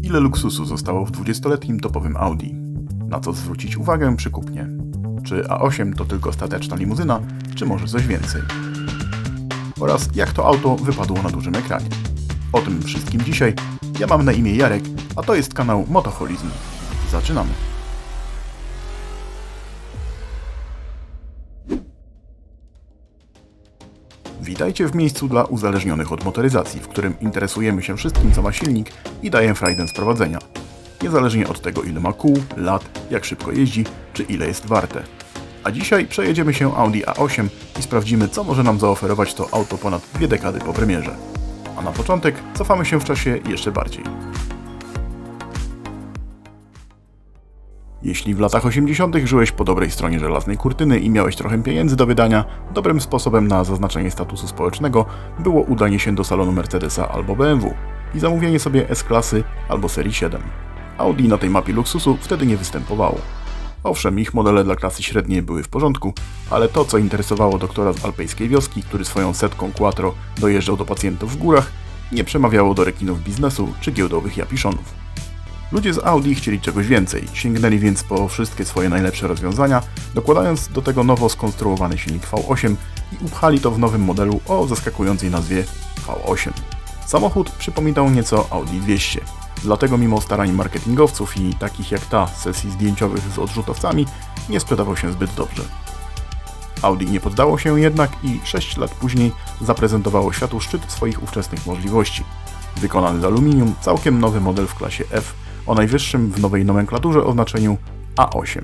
Ile luksusu zostało w 20-letnim topowym Audi? Na co zwrócić uwagę przy kupnie? Czy A8 to tylko stateczna limuzyna, czy może coś więcej? Oraz jak to auto wypadło na dużym ekranie? O tym wszystkim dzisiaj. Ja mam na imię Jarek, a to jest kanał Motoholizm. Zaczynamy! Witajcie w miejscu dla uzależnionych od motoryzacji, w którym interesujemy się wszystkim, co ma silnik i daje frajdę z prowadzenia. Niezależnie od tego, ile ma kół, lat, jak szybko jeździ, czy ile jest warte. A dzisiaj przejedziemy się Audi A8 i sprawdzimy, co może nam zaoferować to auto ponad 2 dekady po premierze. A na początek cofamy się w czasie jeszcze bardziej. Jeśli w latach 80. żyłeś po dobrej stronie żelaznej kurtyny i miałeś trochę pieniędzy do wydania, dobrym sposobem na zaznaczenie statusu społecznego było udanie się do salonu Mercedesa albo BMW i zamówienie sobie S-klasy albo serii 7. Audi na tej mapie luksusu wtedy nie występowało. Owszem, ich modele dla klasy średniej były w porządku, ale to, co interesowało doktora z alpejskiej wioski, który swoją setką Quattro dojeżdżał do pacjentów w górach, nie przemawiało do rekinów biznesu czy giełdowych japiszonów. Ludzie z Audi chcieli czegoś więcej, sięgnęli więc po wszystkie swoje najlepsze rozwiązania, dokładając do tego nowo skonstruowany silnik V8 i upchali to w nowym modelu o zaskakującej nazwie V8. Samochód przypominał nieco Audi 200, dlatego mimo starań marketingowców i takich jak ta z sesji zdjęciowych z odrzutowcami nie sprzedawał się zbyt dobrze. Audi nie poddało się jednak i 6 lat później zaprezentowało światu szczyt swoich ówczesnych możliwości. Wykonany z aluminium, całkiem nowy model w klasie F, o najwyższym w nowej nomenklaturze oznaczeniu A8.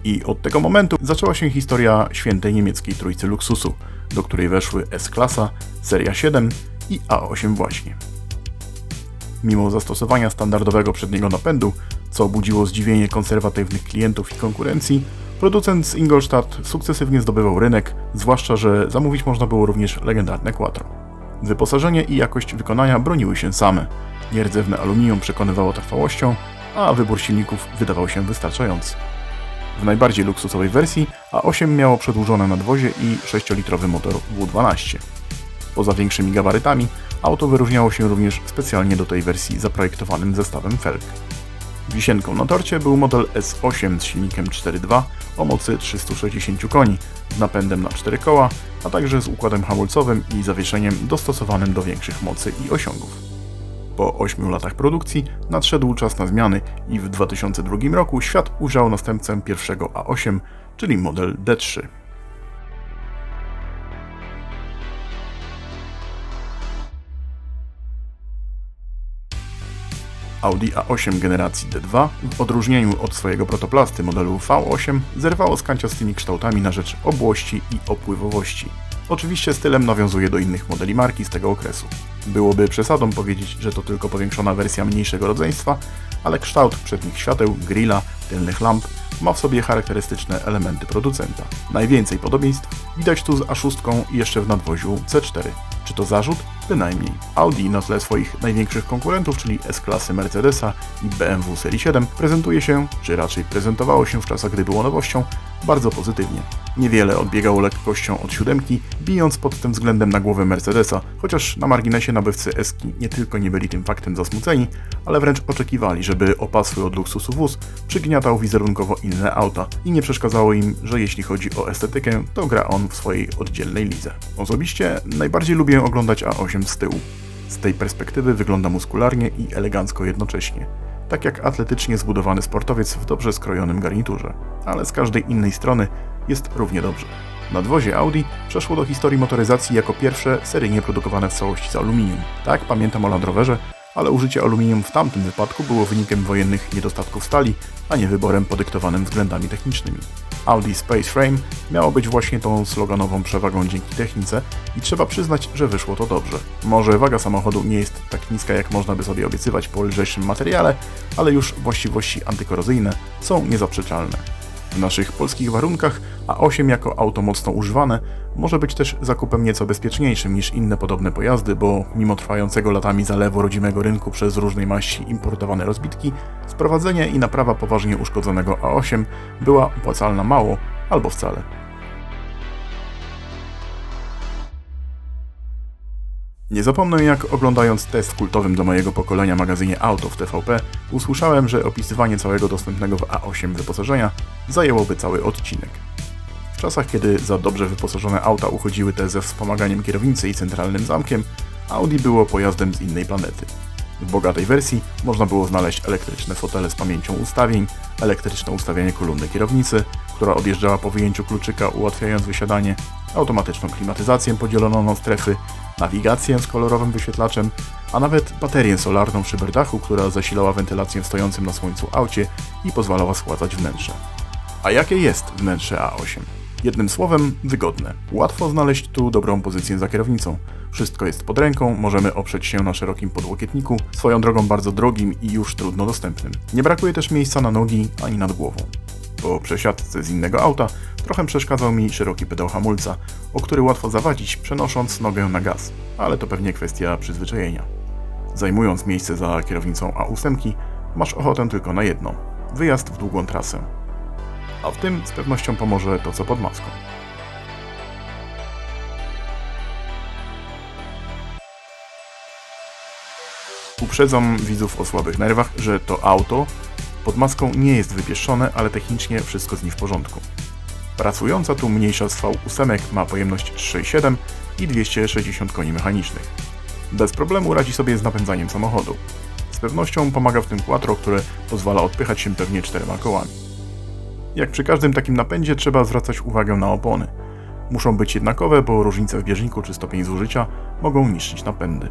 I od tego momentu zaczęła się historia świętej niemieckiej trójcy luksusu, do której weszły S-klasa, seria 7 i A8 właśnie. Mimo zastosowania standardowego przedniego napędu, co budziło zdziwienie konserwatywnych klientów i konkurencji, producent z Ingolstadt sukcesywnie zdobywał rynek, zwłaszcza że zamówić można było również legendarne Quattro. Wyposażenie i jakość wykonania broniły się same. Nierdzewne aluminium przekonywało trwałością, a wybór silników wydawał się wystarczający. W najbardziej luksusowej wersji A8 miało przedłużone nadwozie i 6-litrowy motor W12. Poza większymi gabarytami, auto wyróżniało się również specjalnie do tej wersji zaprojektowanym zestawem felg. Wisienką na torcie był model S8 z silnikiem 4.2 o mocy 360 koni, z napędem na 4 koła, a także z układem hamulcowym i zawieszeniem dostosowanym do większych mocy i osiągów. Po 8 latach produkcji nadszedł czas na zmiany i w 2002 roku świat ujrzał następcę pierwszego A8, czyli model D3. Audi A8 generacji D2, w odróżnieniu od swojego protoplasty modelu V8, zerwało z kanciastymi kształtami na rzecz obłości i opływowości. Oczywiście stylem nawiązuje do innych modeli marki z tego okresu. Byłoby przesadą powiedzieć, że to tylko powiększona wersja mniejszego rodzeństwa, ale kształt przednich świateł, grilla, tylnych lamp ma w sobie charakterystyczne elementy producenta. Najwięcej podobieństw widać tu z A6 i jeszcze w nadwoziu C4. Czy to zarzut? Bynajmniej. Audi na tle swoich największych konkurentów, czyli S-klasy Mercedesa i BMW serii 7, prezentuje się, czy raczej prezentowało się w czasach, gdy było nowością, bardzo pozytywnie. Niewiele odbiegało lekkością od 7, bijąc pod tym względem na głowę Mercedesa, chociaż na marginesie nabywcy S-ki nie tylko nie byli tym faktem zasmuceni, ale wręcz oczekiwali, żeby opasły od luksusu wóz przygniatał wizerunkowo inne auta i nie przeszkadzało im, że jeśli chodzi o estetykę, to gra on w swojej oddzielnej lidze. Osobiście najbardziej lubię oglądać A8 z tyłu. Z tej perspektywy wygląda muskularnie i elegancko jednocześnie. Tak jak atletycznie zbudowany sportowiec w dobrze skrojonym garniturze. Ale z każdej innej strony jest równie dobrze. Nadwozie Audi przeszło do historii motoryzacji jako pierwsze seryjnie produkowane w całości z aluminium. Tak, pamiętam o Land Roverze, ale użycie aluminium w tamtym wypadku było wynikiem wojennych niedostatków stali, a nie wyborem podyktowanym względami technicznymi. Audi Space Frame miało być właśnie tą sloganową przewagą dzięki technice i trzeba przyznać, że wyszło to dobrze. Może waga samochodu nie jest tak niska, jak można by sobie obiecywać po lżejszym materiale, ale już właściwości antykorozyjne są niezaprzeczalne. W naszych polskich warunkach A8 jako auto mocno używane może być też zakupem nieco bezpieczniejszym niż inne podobne pojazdy, bo mimo trwającego latami zalewu rodzimego rynku przez różnej maści importowane rozbitki, sprowadzenie i naprawa poważnie uszkodzonego A8 była opłacalna mało albo wcale. Nie zapomnę, jak oglądając test w kultowym dla mojego pokolenia magazynie Auto w TVP, usłyszałem, że opisywanie całego dostępnego w A8 wyposażenia zajęłoby cały odcinek. W czasach, kiedy za dobrze wyposażone auta uchodziły te ze wspomaganiem kierownicy i centralnym zamkiem, Audi było pojazdem z innej planety. W bogatej wersji można było znaleźć elektryczne fotele z pamięcią ustawień, elektryczne ustawianie kolumny kierownicy, która odjeżdżała po wyjęciu kluczyka, ułatwiając wysiadanie, automatyczną klimatyzację podzieloną na strefy, nawigację z kolorowym wyświetlaczem, a nawet baterię solarną w szyberdachu, która zasilała wentylację w stojącym na słońcu aucie i pozwalała schładzać wnętrze. A jakie jest wnętrze A8? Jednym słowem, wygodne. Łatwo znaleźć tu dobrą pozycję za kierownicą. Wszystko jest pod ręką, możemy oprzeć się na szerokim podłokietniku, swoją drogą bardzo drogim i już trudno dostępnym. Nie brakuje też miejsca na nogi ani nad głową. Po przesiadce z innego auta trochę przeszkadzał mi szeroki pedał hamulca, o który łatwo zawadzić, przenosząc nogę na gaz, ale to pewnie kwestia przyzwyczajenia. Zajmując miejsce za kierownicą A8, masz ochotę tylko na jedno – wyjazd w długą trasę. A w tym z pewnością pomoże to, co pod maską. Uprzedzam widzów o słabych nerwach, że to auto pod maską nie jest wypieszczone, ale technicznie wszystko z nim w porządku. Pracująca tu mniejsza z V8 ma pojemność 3,7 i 260 koni mechanicznych. Bez problemu radzi sobie z napędzaniem samochodu. Z pewnością pomaga w tym quattro, które pozwala odpychać się pewnie 4 kołami. Jak przy każdym takim napędzie trzeba zwracać uwagę na opony. Muszą być jednakowe, bo różnice w bieżniku czy stopień zużycia mogą niszczyć napędy.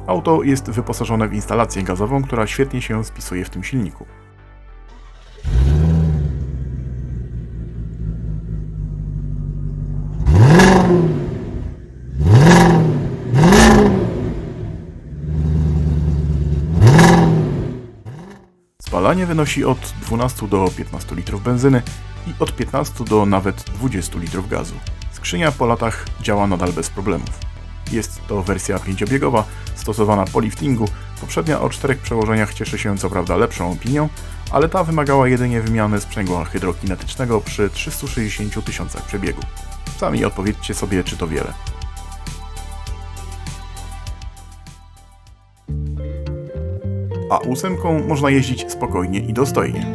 Auto jest wyposażone w instalację gazową, która świetnie się spisuje w tym silniku. Spalanie wynosi od 12 do 15 litrów benzyny i od 15 do nawet 20 litrów gazu. Skrzynia po latach działa nadal bez problemów. Jest to wersja 5-biegowa, stosowana po liftingu. Poprzednia o 4 przełożeniach cieszy się co prawda lepszą opinią, ale ta wymagała jedynie wymiany sprzęgła hydrokinetycznego przy 360 tysiącach przebiegu. Sami odpowiedzcie sobie, czy to wiele. A8 można jeździć spokojnie i dostojnie.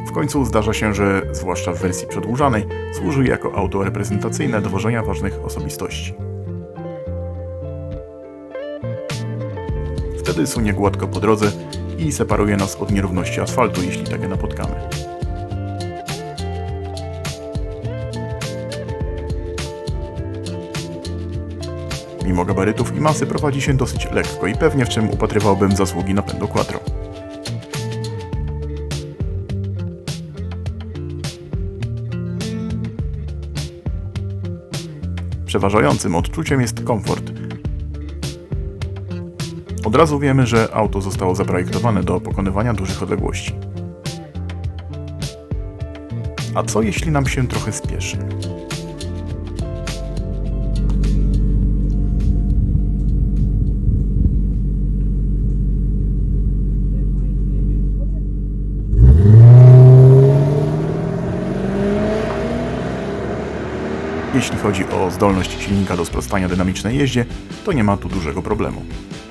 W końcu zdarza się, że, zwłaszcza w wersji przedłużanej, służy jako auto reprezentacyjne do wożenia ważnych osobistości. Wtedy sunie gładko po drodze i separuje nas od nierówności asfaltu, jeśli takie napotkamy. Mimo gabarytów i masy prowadzi się dosyć lekko i pewnie, w czym upatrywałbym zasługi napędu quattro. Przeważającym odczuciem jest komfort. Od razu wiemy, że auto zostało zaprojektowane do pokonywania dużych odległości. A co jeśli nam się trochę spieszy? Jeśli chodzi o zdolność silnika do sprostania dynamicznej jeździe, to nie ma tu dużego problemu.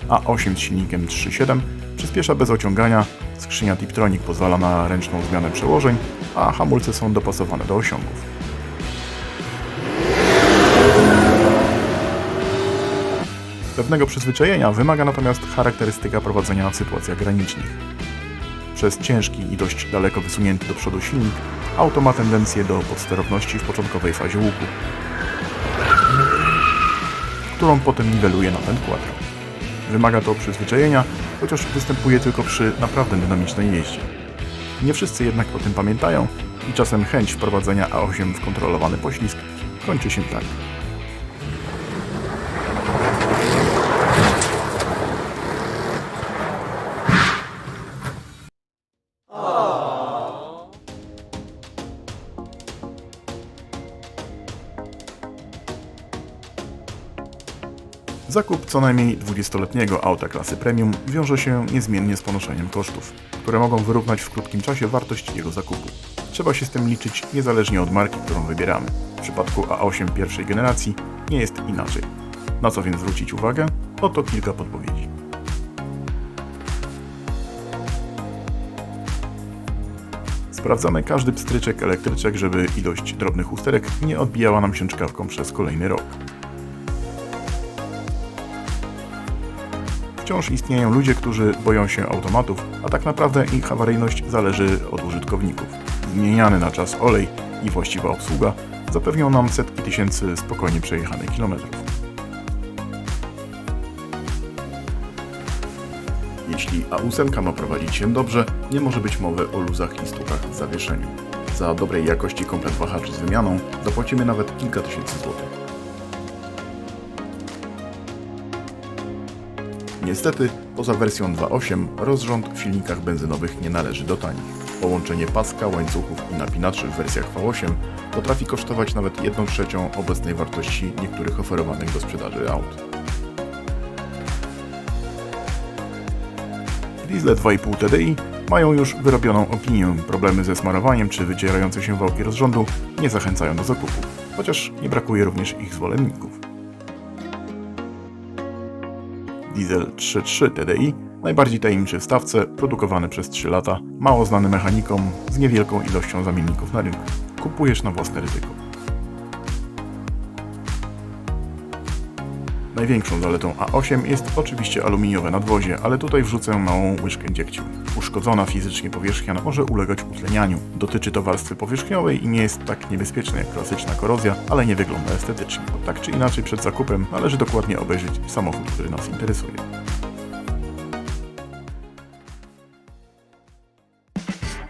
A8 z silnikiem 3.7 przyspiesza bez ociągania, skrzynia Tiptronic pozwala na ręczną zmianę przełożeń, a hamulce są dopasowane do osiągów. Pewnego przyzwyczajenia wymaga natomiast charakterystyka prowadzenia w sytuacjach granicznych. Przez ciężki i dość daleko wysunięty do przodu silnik auto ma tendencję do podsterowności w początkowej fazie łuku, którą potem niweluje napęd quattro. Wymaga to przyzwyczajenia, chociaż występuje tylko przy naprawdę dynamicznej jeździe. Nie wszyscy jednak o tym pamiętają i czasem chęć wprowadzenia A8 w kontrolowany poślizg kończy się tak. Zakup co najmniej 20-letniego auta klasy premium wiąże się niezmiennie z ponoszeniem kosztów, które mogą wyrównać w krótkim czasie wartość jego zakupu. trzeba się z tym liczyć niezależnie od marki, którą wybieramy. W przypadku A8 pierwszej generacji nie jest inaczej. Na co więc zwrócić uwagę? Oto kilka podpowiedzi. Sprawdzamy każdy pstryczek, elektryczek, żeby ilość drobnych usterek nie odbijała nam się czkawką przez kolejny rok. Wciąż istnieją ludzie, którzy boją się automatów, a tak naprawdę ich awaryjność zależy od użytkowników. Zmieniany na czas olej i właściwa obsługa zapewnią nam setki tysięcy spokojnie przejechanych kilometrów. Jeśli A8 ma prowadzić się dobrze, nie może być mowy o luzach i stukach w zawieszeniu. Za dobrej jakości komplet wahaczy z wymianą zapłacimy nawet kilka tysięcy złotych. Niestety, poza wersją 2.8 rozrząd w silnikach benzynowych nie należy do tanich. Połączenie paska, łańcuchów i napinaczy w wersjach V8 potrafi kosztować nawet 1/3 obecnej wartości niektórych oferowanych do sprzedaży aut. Diesle 2.5 TDI mają już wyrobioną opinię. Problemy ze smarowaniem czy wycierające się wałki rozrządu nie zachęcają do zakupu, chociaż nie brakuje również ich zwolenników. Diesel 3.3 TDI, najbardziej tajemniczy w stawce, produkowany przez 3 lata, mało znany mechanikom, z niewielką ilością zamienników na rynku. Kupujesz na własne ryzyko. Największą zaletą A8 jest oczywiście aluminiowe nadwozie, ale tutaj wrzucę małą łyżkę dziegciu. Uszkodzona fizycznie powierzchnia może ulegać utlenianiu. Dotyczy to warstwy powierzchniowej i nie jest tak niebezpieczne jak klasyczna korozja, ale nie wygląda estetycznie. Tak czy inaczej przed zakupem należy dokładnie obejrzeć samochód, który nas interesuje.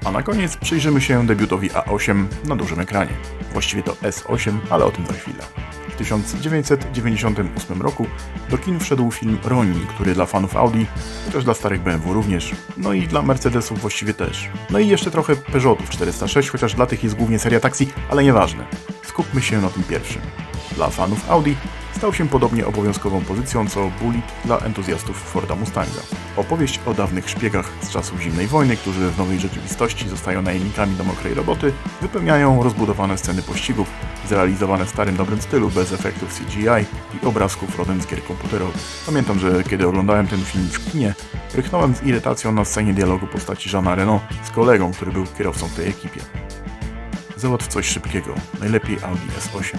A na koniec przyjrzymy się debiutowi A8 na dużym ekranie. Właściwie to S8, ale o tym za chwilę. W 1998 roku do kin wszedł film Ronin, który dla fanów Audi, chociaż dla starych BMW również, no i dla Mercedesów właściwie też. No i jeszcze trochę Peugeotów 406, chociaż dla tych jest głównie seria taksi, ale nieważne. Skupmy się na tym pierwszym. Dla fanów Audi stał się podobnie obowiązkową pozycją co Bullitt dla entuzjastów Forda Mustanga. Opowieść o dawnych szpiegach z czasów zimnej wojny, którzy w nowej rzeczywistości zostają najemnikami do mokrej roboty, wypełniają rozbudowane sceny pościgów, zrealizowane w starym dobrym stylu, bez efektów CGI i obrazków rodem z gier komputerowych. Pamiętam, że kiedy oglądałem ten film w kinie, ryknąłem z irytacją na scenie dialogu postaci Jeana Reno z kolegą, który był kierowcą w tej ekipie. Załatw coś szybkiego, najlepiej Audi S8.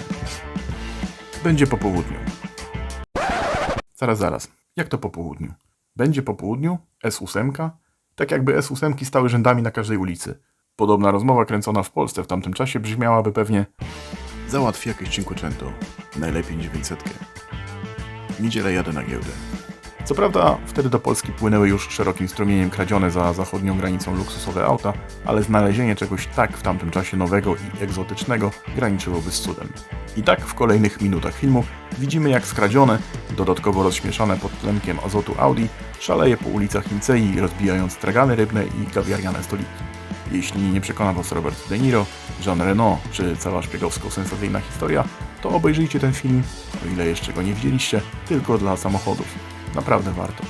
Będzie po południu. Zaraz. Jak to po południu? Będzie po południu? S8? Tak jakby S8 stały rzędami na każdej ulicy. Podobna rozmowa kręcona w Polsce w tamtym czasie brzmiałaby pewnie: załatw jakieś Cinquecento, najlepiej 900. Niedzielę jadę na giełdę. Co prawda wtedy do Polski płynęły już szerokim strumieniem kradzione za zachodnią granicą luksusowe auta, ale znalezienie czegoś tak w tamtym czasie nowego i egzotycznego graniczyłoby z cudem. I tak w kolejnych minutach filmu widzimy, jak skradzione, dodatkowo rozśmieszane pod tlenkiem azotu Audi szaleje po ulicach Nicei, rozbijając stragany rybne i kawiariane stoliki. Jeśli nie przekona Was Robert De Niro, Jean Reno czy cała szpiegowsko-sensacyjna historia, to obejrzyjcie ten film, o ile jeszcze go nie widzieliście, tylko dla samochodów. Naprawdę warto.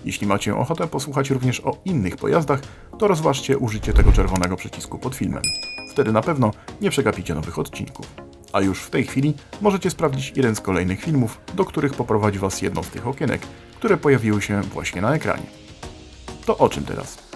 Jeśli macie ochotę posłuchać również o innych pojazdach, to rozważcie użycie tego czerwonego przycisku pod filmem. Wtedy na pewno nie przegapicie nowych odcinków. A już w tej chwili możecie sprawdzić jeden z kolejnych filmów, do których poprowadzi Was jedno z tych okienek, które pojawiły się właśnie na ekranie. To o czym teraz?